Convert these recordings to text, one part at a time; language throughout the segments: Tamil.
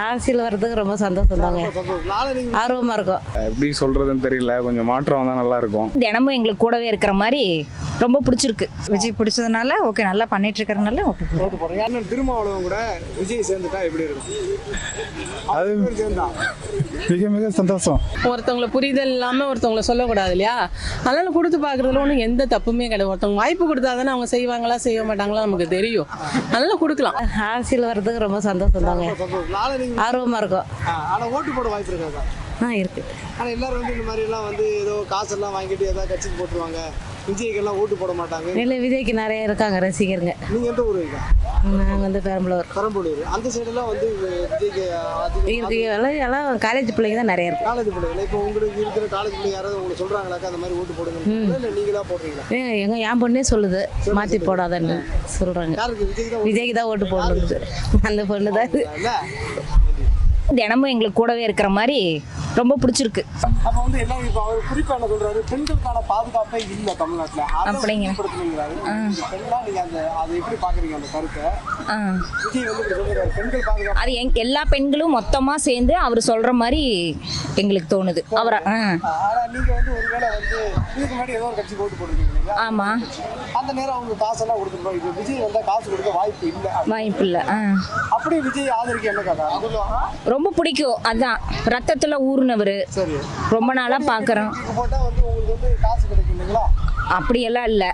அரசியல் வர்றதுக்கு ரொம்ப சந்தோஷம் தாங்க, ஆர்வமாக இருக்கும். எப்படி சொல்றதுன்னு தெரியல, கொஞ்சம் மாற்றம் வந்தால் நல்லா இருக்கும். தினமும் எங்களுக்கு கூடவே இருக்கிற மாதிரி ரொம்ப பிடிச்சிருக்கு. விஜய் பிடிச்சதுனால ஓகே, நல்லா பண்ணிட்டு இருக்கிறதுனால ஓகே. திருமாவளவன் கூட விஜய் சேர்ந்துட்டா எப்படி இருக்கும்? அது மிக மிக சந்தோஷம். ஒருத்தவங்களை புரிதல் இல்லாமல் ஒருத்தவங்களை சொல்லக்கூடாது இல்லையா? அதனால கொடுத்து பார்க்குறதுல ஒன்றும் எந்த தப்புமே கிடையாது. ஒருத்தவங்க வாய்ப்பு கொடுத்தா தானே அவங்க செய்வாங்களா செய்ய மாட்டாங்களா நமக்கு தெரியும். அதனால கொடுக்கலாம். அரசியல் வர்றதுக்கு ரொம்ப சந்தோஷம் தாங்க, ஆர்வமாக இருக்கும். ஆனால் ஓட்டு போட வாய்ப்பு இருக்காதா? இருக்கு. ஆனால் எல்லாரும் வந்து இந்த மாதிரி எல்லாம் வந்து ஏதோ காசெல்லாம் வாங்கிட்டு ஏதாவது கட்சிக்கு போட்டுருவாங்க, விஜய்க்கெல்லாம் ஓட்டு போட மாட்டாங்க. இல்லை, விஜய்க்கு நிறைய இருக்காங்க ரசிகருங்க. நீங்கள் எந்த ஊர் இருக்கா? நாங்கள் வந்து பெரம்பலூர். அந்த சைடெல்லாம் வந்து விஜய்க்கு இருக்கு. எல்லாம் காலேஜ் பிள்ளைங்க தான் நிறைய இருக்கு. காலேஜ் பிள்ளைங்க. இப்போ உங்களுக்கு இருக்கிற காலேஜ் பிள்ளைங்க யாராவது உங்களுக்கு சொல்கிறாங்களாக்கா அந்த மாதிரி ஓட்டு போடுங்க, இல்லை நீங்களாக போடுறீங்களா? என் பொண்ணே சொல்லுது மாற்றி போடாதன்னு சொல்கிறாங்க. யாருக்கு? விஜய்க்கு தான் ஓட்டு போடணுது, அந்த பொண்ணு தான். தினமும் எங்களுக்கு கூடவே இருக்கிற மாதிரி ரொம்ப பிடிச்சிருக்கு. அப்போ வந்து எல்லாம் இப்போ அவர் குறிப்பாக என்ன சொல்றாரு, பெண்களுக்கான பாதுகாப்பே இல்லை தமிழ்நாட்டில் அப்படிங்க. நீங்கள் அதை எப்படி பார்க்குறீங்க அந்த கருத்தை? விஜய் வந்து இப்படி சொல்லுறாரு, பெண்கள் பாதுகாப்பு. அது எல்லா பெண்களும் மொத்தமாக சேர்ந்து அவர் சொல்கிற மாதிரி எங்களுக்கு தோணுது. அவரை ஆனால் நீங்கள் வந்து ஒருவேளை வந்து இதுக்கு முன்னாடி ஏதோ ஒரு கட்சி ஓட்டு போட்டுருக்கீங்க இல்லையா? ஆமாம். அந்த நேரம் அவங்க காசெல்லாம் கொடுத்துருப்போம். இப்போ விஜய் வந்தால் காசு கொடுக்க வாய்ப்பு இல்லை. வாய்ப்பு இல்லை. அப்படியே விஜய் ஆதரிக்க என்ன கதை? ரொம்ப பிடிக்கும். அதான் ரத்தத்தில் ஊர்னவர். சரி, ரொம்ப நாளாக பார்க்குறோம். போட்டால் வந்து உங்களுக்கு வந்து காசு கிடைக்கும் இல்லைங்களா? அப்படியெல்லாம் இல்லை.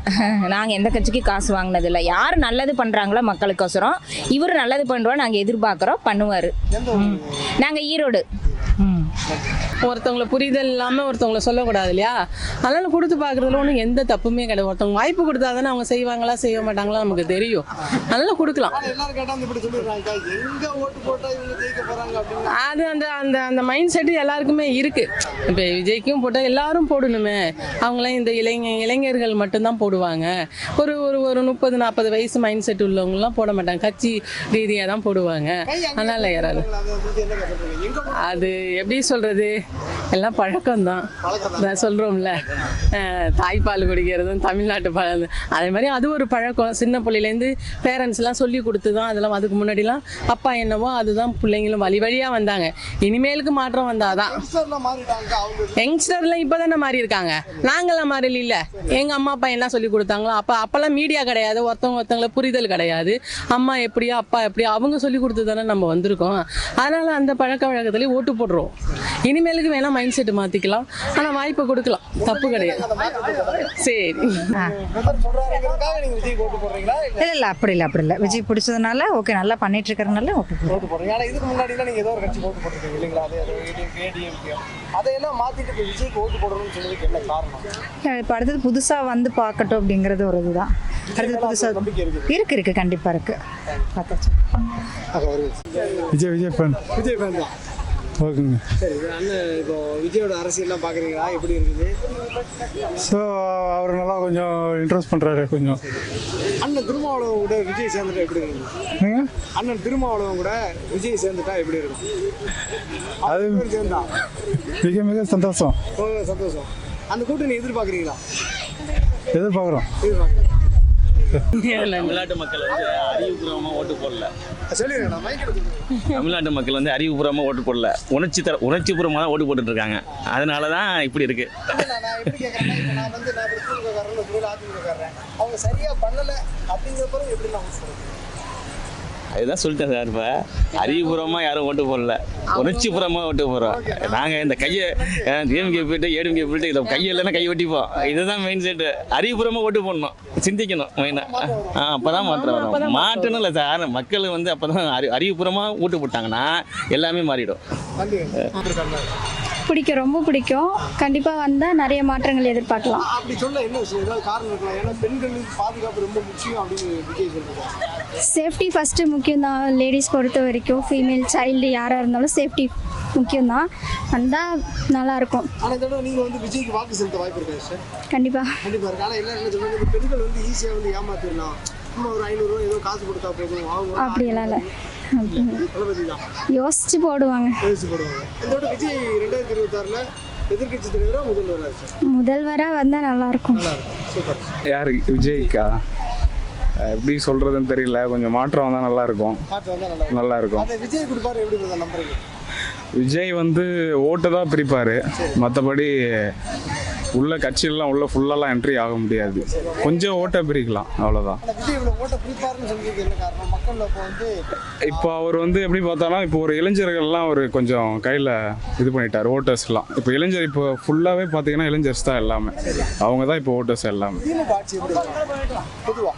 நாங்கள் எந்த கட்சிக்கு காசு வாங்கினதில்லை. யார் நல்லது பண்ணுறாங்களோ மக்களுக்கோசரம் இவர் நல்லது பண்ணுறோம் நாங்கள் எதிர்பார்க்குறோம், பண்ணுவார். நாங்கள் ஈரோடு. ஒருத்தவங்களை புரிதல் இல்லாமல் ஒருத்தவங்களை சொல்லக்கூடாது இல்லையா? அதனால கொடுத்து பார்க்குறதுல ஒன்றும் எந்த தப்புமே கிடையாது. ஒருத்தவங்க வாய்ப்பு கொடுத்தா தானே அவங்க செய்வாங்களா செய்ய மாட்டாங்களா நமக்கு தெரியும். அதனால கொடுக்கலாம். எல்லாரும் கேட்டால் இப்படி சொல்லிடுறாங்க, எங்க ஓட்டு போட்டால் இவங்க ஜெயிக்க போறாங்க அப்படின்னு. அது அந்த அந்த அந்த மைண்ட் செட்டு எல்லாருக்குமே இருக்கு. இப்போ விஜய்க்கும் போட்டால் எல்லாரும் போடணுமே, அவங்களாம் இந்த இளைஞர்கள் மட்டும்தான் போடுவாங்க. ஒரு ஒரு ஒரு 30-40 வயசு மைண்ட் செட் உள்ளவங்கலாம் போட மாட்டாங்க, கட்சி ரீதியாக தான் போடுவாங்க. அதனால யாராலும் அது எப்படி சொல்றது, எல்லாம் பழக்கம்தான். நான் சொல்கிறோம்ல, தாய்ப்பால் குடிக்கிறதும் தமிழ்நாட்டு பழம், அதே மாதிரி அது ஒரு பழக்கம். சின்ன பிள்ளையிலேருந்து பேரண்ட்ஸ்லாம் சொல்லி கொடுத்து தான் அதெல்லாம். அதுக்கு முன்னாடிலாம் அப்பா என்னவோ அதுதான் பிள்ளைங்களும் வழி வழியாக வந்தாங்க. இனிமேலுக்கு மாற்றம் வந்தாதான். யங்ஸ்டர்லாம் இப்போ தானே மாறி இருக்காங்க, நாங்களாம் மாறல. இல்லை, எங்கள் அம்மா அப்பா என்ன சொல்லி கொடுத்தாங்களோ அப்போல்லாம் மீடியா கிடையாது, ஒருத்தவங்களை புரிதல் கிடையாது. அம்மா எப்படியோ அப்பா எப்படியோ அவங்க சொல்லி கொடுத்து தானே நம்ம வந்திருக்கோம். அதனால் அந்த பழக்க வழக்கத்துலேயே ஓட்டு போடுறோம். இனிமேலுக்கு வேணால் மைண்ட் செட்டு மாற்றிக்கலாம், ஆனால் வாய்ப்பு கொடுக்கலாம், தப்பு கிடையாது. சரி, இல்லை அப்படி இல்லை. விஜய் பிடிச்சதுனால ஓகே, நல்லா பண்ணிட்டு இருக்கிறதுனால ஓகே. இதுக்கு முன்னாடி நீங்க ஏதோ ஒரு கட்சி ஓட்டு போட்டுருக்கீங்க இல்லைங்களா? அதையெல்லாம் மாத்திட்டு இப்போ விஜய்க்கு ஓட்டு போடணும்னு சொல்றதுக்கு என்ன காரணம்? இப்போ அடுத்தது புதுசாக வந்து பார்க்கட்டும் அப்படிங்கிறது ஒரு இதுதான். அடுத்தது புதுசாக இருக்கு கண்டிப்பாக இருக்கு. பார்த்தாச்சு. விஜய் ஃபேன். விஜய் ஃபேன் தான். ஓகேங்க. சரி, அண்ணன் இப்போ விஜயோட அரசியல்லாம் பார்க்குறீங்களா, எப்படி இருக்குது? ஸோ அவர் நல்லா கொஞ்சம் இன்ட்ரெஸ்ட் பண்ணுறாரு கொஞ்சம். அண்ணன் திருமாவளவன் கூட விஜய் சேர்ந்துட்டா எப்படி இருக்கும்? அண்ணன் திருமாவளவன் கூட விஜய் சேர்ந்துட்டா எப்படி இருக்கும்? அது சேர்ந்தா மிக மிக சந்தோஷம். சந்தோஷம். அந்த கூட்டணி எதிர்பார்க்குறீங்களா? எதிர்பார்க்குறோம். தமிழ்நாட்டு மக்கள் வந்து அறிவுபூர்வமாக ஓட்டு போடல. தமிழ்நாட்டு மக்கள் வந்து அறிவுபூர்வமாக ஓட்டு போடல, உணர்ச்சிபூர்வமாக தான் ஓட்டு போட்டுட்டு இருக்காங்க. அதனால தான் இப்படி இருக்கு. அவங்க சரியா பண்ணல அப்படிங்கிற எப்படி நான் சொல்றேன்? அதுதான் சொல்லிட்டேன் சார். இப்போ அறிவுபூர்வமாக யாரும் ஓட்டு போடல, உணர்ச்சிபூர்வமாக ஓட்டு போடுறோம். நாங்கள் இந்த கையை டிஎம்கே போயிட்டு ஏடிஎம்கே போயிட்டு இதை கையை இல்லைன்னா கை வெட்டிப்போம். இதுதான் மெயின் செட்டு. அறிவுபூர்வமாக ஓட்டு போடணும், சிந்திக்கணும் மெயினாக. அப்போ தான் மாற்றம் வரும். மாற்றணும் இல்லை சார், மக்கள் வந்து அப்போ தான் அறிவுபூர்வமாக ஓட்டு போட்டாங்கன்னா எல்லாமே மாறிடும். பிடிக்கும், ரொம்ப பிடிக்கும். கண்டிப்பாக வந்தால் நிறைய மாற்றங்கள் எதிர்பார்க்கலாம். அப்படி சொல்ல என்ன விஷயம், ஏதாவது காரணம் இருக்கலாம்? ஏன்னா பெண்களுக்கு பாதுகாப்பு ரொம்ப முக்கியம் அப்படின்னு விஜய் சொல்லுவாங்க. சேஃப்டி ஃபஸ்ட்டு முக்கியம் தான். லேடிஸ் பொறுத்த வரைக்கும் ஃபீமேல் சைல்டு யாராக இருந்தாலும் சேஃப்டி முக்கியம்தான். வந்தால் நல்லாயிருக்கும். ஆனால் இதோட நீங்கள் வந்து விஜய்க்கு வாக்கு செலுத்த வாய்ப்பு இருக்கா சார்? கண்டிப்பாக இருக்கு. ஆனால் என்ன சொல்லுவாங்க, பெண்கள் வந்து ஈஸியாக வந்து ஏமாத்திடலாம், சும்மா ஒரு 500 ரூபா ஏதோ காசு கொடுத்தா போதும் அப்படியெல்லாம் இல்லை, யோசிச்சு போடுவாங்க. இதோட விஜய் 2026 எதிர்கட்சி தலைவரா முதல்வராக வந்தால் நல்லாயிருக்கும். யாரு? விஜய்க்கா? எப்படி சொல்கிறதுன்னு தெரியல, கொஞ்சம் மாற்றம் வந்தால் நல்லாயிருக்கும். மாற்றம் வந்தால் நல்லா நல்லா இருக்கும். அதை விஜய் கொடுப்பாரு எப்படி பிரதர் நம்புறீங்க? விஜய் வந்து ஓட்டு தான் பிரிப்பார், மற்றபடி உள்ள கட்சியெல்லாம் உள்ள ஃபுல்லாலாம் என்ட்ரி ஆக முடியாது. கொஞ்சம் ஓட்டை பிரிக்கலாம், அவ்வளோதான். ஆனால் விஜய் இவ்வளோ ஓட்ட பிரிப்பாருன்னு சொல்லிட்டு என்ன காரணம்? மக்கள் இப்போ வந்து இப்போ அவர் வந்து எப்படி பார்த்தாலும் இப்போ ஒரு இளைஞர்கள்லாம் அவர் கொஞ்சம் கையில் இது பண்ணிட்டார், ஓட்டர்ஸ்லாம். இப்போ இளைஞர் இப்போ ஃபுல்லாகவே பார்த்தீங்கன்னா இளைஞர்ஸ் தான் எல்லாமே, அவங்க தான் இப்போ ஓட்டர்ஸ் எல்லாமே. திமுக ஆட்சி எப்படி பொதுவாக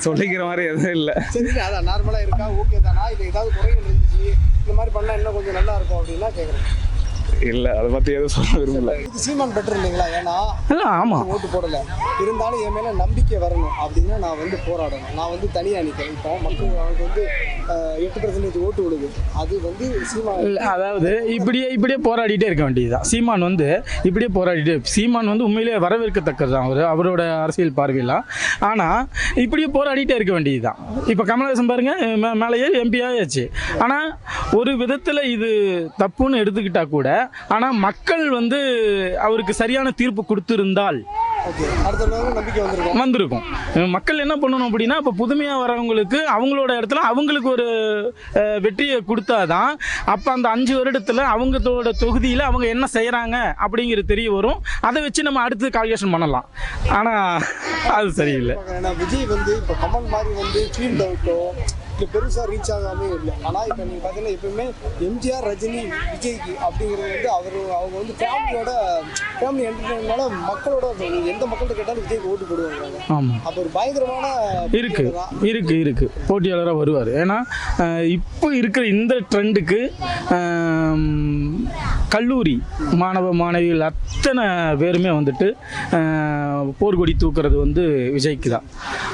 சொல்லிக்கிற மாதிரி எதுவும் இல்லை. சரி, அதான் நார்மலாக இருக்கா, ஓகே தானா, இல்லை ஏதாவது குறைகள் இருந்துச்சு, இந்த மாதிரி பண்ணால் இன்னும் கொஞ்சம் நல்லா இருக்கும் அப்படின்னா கேட்குறேன். இல்லை, அதை பற்றி எதுவும் சொல்ல விரும்பல. இது சீமான் பெட்டர் இல்லைங்களா? ஏன்னா இல்லை, ஆமாம். ஓட்டு போடலை, இருந்தாலும் என் மேலே நம்பிக்கை வரணும் அப்படின்னா நான் வந்து போராடணும், நான் வந்து தனியாக நிற்கிறேன். இப்போ மக்கள் அவனுக்கு வந்து 8% ஓட்டு விடுது, அது வந்து சீமான் அதாவது இப்படியே போராடிட்டே இருக்க வேண்டியதுதான். சீமான் வந்து இப்படியே போராடிட்டே, சீமான் வந்து உண்மையிலேயே வரவேற்கத்தக்கது தான் அவரோட அரசியல் பார்வையெல்லாம். ஆனால் இப்படியே போராடிட்டே இருக்க வேண்டியதுதான். இப்போ கமலஹாசன் பாருங்க, மேலே ஏறி எம்பி ஆயாச்சு. ஆனால் ஒரு விதத்தில் இது தப்புன்னு எடுத்துக்கிட்டா கூட, ஆனால் மக்கள் வந்து அவருக்கு சரியான தீர்ப்பு கொடுத்திருந்தால் வந்திருக்கும். மக்கள் என்ன பண்ணணும் அப்படின்னா, இப்போ புதுமையாக வரவங்களுக்கு அவங்களோட இடத்துல அவங்களுக்கு ஒரு வெற்றியை கொடுத்தாதான் அப்போ அந்த 5 வருடத்தில் அவங்களோட தொகுதியில் அவங்க என்ன செய்கிறாங்க அப்படிங்கிறது தெரிய வரும். அதை வச்சு நம்ம அடுத்து கால்குலேஷன் பண்ணலாம். ஆனால் அது சரியில்லை. விஜய் வந்து இப்போ கமல் மாதிரி வந்து ஃபீல்ட் அவுட்டோ இல்லை பெருசாக ரீச் ஆகாமே இல்லை. ஆனால் இப்போ நீங்கள் பார்த்தீங்கன்னா எப்பவுமே எம்ஜிஆர், ரஜினி, விஜய்க்கு அப்படிங்கிறது வந்து அவங்க வந்து ஃபேமிலி என்டர்டைன்மெண்ட்னால மக்களோட எந்த மக்கள்கிட்ட கேட்டாலும் விஜய்க்கு ஓட்டு போடுவாங்க. ஆமாம், அப்போ ஒரு பயங்கரமான இருக்கு போட்டியாளராக வருவார். ஏன்னா இப்போ இருக்கிற இந்த ட்ரெண்டுக்கு கல்லூரி மாணவ மாணவிகள் அத்தனை பேருமே வந்துட்டு போர்க்கொடி தூக்குறது வந்து விஜய்க்கு தான்.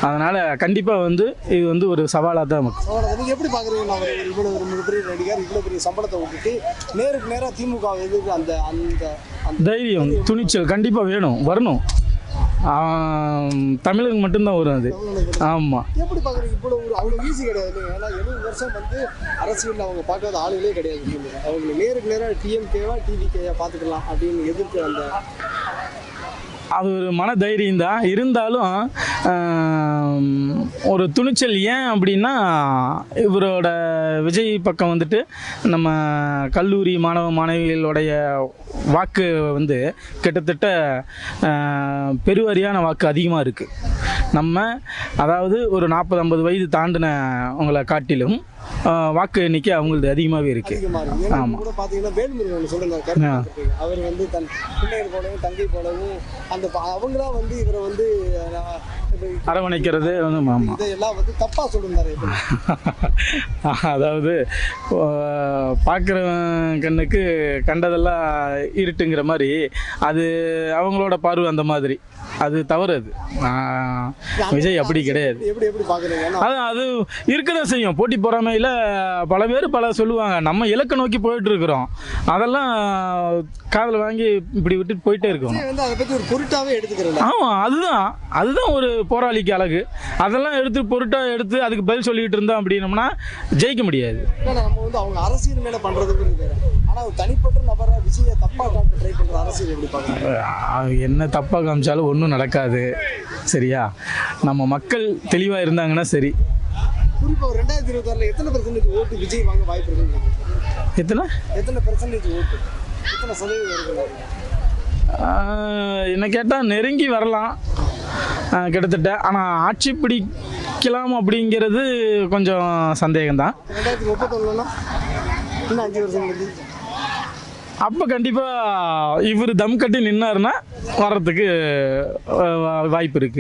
அதனால் கண்டிப்பாக வந்து இது வந்து ஒரு சவாலாக தான். நீங்கள் எப்படி பார்க்குறீங்க? இவ்வளோ ஒரு மிகப்பெரிய நடிகர் இவ்வளோ பெரிய சம்பளத்தை விட்டுட்டு நேருக்கு நேராக திமுக எதிர்க்கு அந்த தைரியம், துணிச்சல் கண்டிப்பாக வரணும். தமிழுக்கு மட்டும்தான் வரும் அது. ஆமாம். எப்படி பார்க்குறீங்க? இவ்வளோ அவ்வளோ ஈஸி கிடையாது. ஏன்னா 70 வருஷம் வந்து அரசியலில் அவங்க பார்க்காத ஆளுகளே கிடையாது. அவங்க நேருக்கு நேராக டிஎம்கேவா டிவிகேயா பார்த்துக்கலாம் அப்படின்னு எதிர்த்து அந்த அது ஒரு மன தைரியம் தான். இருந்தாலும் ஒரு துணிச்சல். ஏன் அப்படின்னா, இவரோட விஜய் பக்கம் வந்துட்டு நம்ம கல்லூரி மாணவ மாணவிகளுடைய வாக்கு வந்து கிட்டத்தட்ட பெருவாரியான வாக்கு அதிகமாக இருக்குது. நம்ம அதாவது ஒரு 40-50 வயது தாண்டினவங்களை காட்டிலும் வாக்கு எண்ணிக்கை அவங்களுக்கு அதிகமாகவே இருக்கு. ஆமாம். கூட பார்த்தீங்கன்னா வேல்முருகன் சொல்லுறாரு, அவர் வந்து தன் பிள்ளைகள் போலவும் தங்கை போலவும் அந்த அவங்களாம் வந்து இவரை வந்து அரவணைக்கிறது இதெல்லாம் வந்து தப்பாக சொல்லியிருந்தாரு. அதாவது பார்க்குறவன் கண்ணுக்கு கண்டதெல்லாம் இருட்டுங்கிற மாதிரி, அது அவங்களோட பார்வை அந்த மாதிரி. அது தவறு. அது விஜய் அப்படி கிடையாது. அது இருக்கதான் செய்யும். போட்டி பொறாமையில் பல பேர் பல சொல்லுவாங்க. நம்ம இலக்கை நோக்கி போயிட்டு இருக்கிறோம். அதெல்லாம் காதில் வாங்கி இப்படி விட்டுட்டு போயிட்டே இருக்கோம். ஆமாம், அதுதான் ஒரு போராளிக்கு அழகு. அதெல்லாம் எடுத்து பொருட்டாக எடுத்து அதுக்கு பதில் சொல்லிட்டு இருந்தோம் அப்படின்னோம்னா ஜெயிக்க முடியாது. நம்ம வந்து அவங்க அரசியல் மேலே பண்ணுறதுக்கு ஆனால் தனிப்பட்ட நபராக விஜயை தப்பாக காட்ட ட்ரை பண்ணுற அரசியல் எப்படி பார்க்குறாங்க? என்ன தப்பாக காமிச்சாலும் ஒன்றும் நடக்காது. சரியா? நம்ம மக்கள் தெளிவாக இருந்தாங்கன்னா சரி. குறிப்பாக 2026 எத்தனை % ஓட்டு விஜய் வாங்க வாய்ப்பு இருக்கு? எத்தனை % ஓட்டு, எத்தனை சதவீதம் இருக்கு? என்ன கேட்டால் நெருங்கி வரலாம் கிட்டத்தட்ட. ஆனால் ஆட்சி பிடிக்கலாம் அப்படிங்கிறது கொஞ்சம் சந்தேகம்தான். 2031 இன்னும் 5 வருஷம் இருக்கு. அப்போ கண்டிப்பாக இவர் தம் கட்டி நின்னாருன்னா வர்றதுக்கு வாய்ப்பு இருக்குது.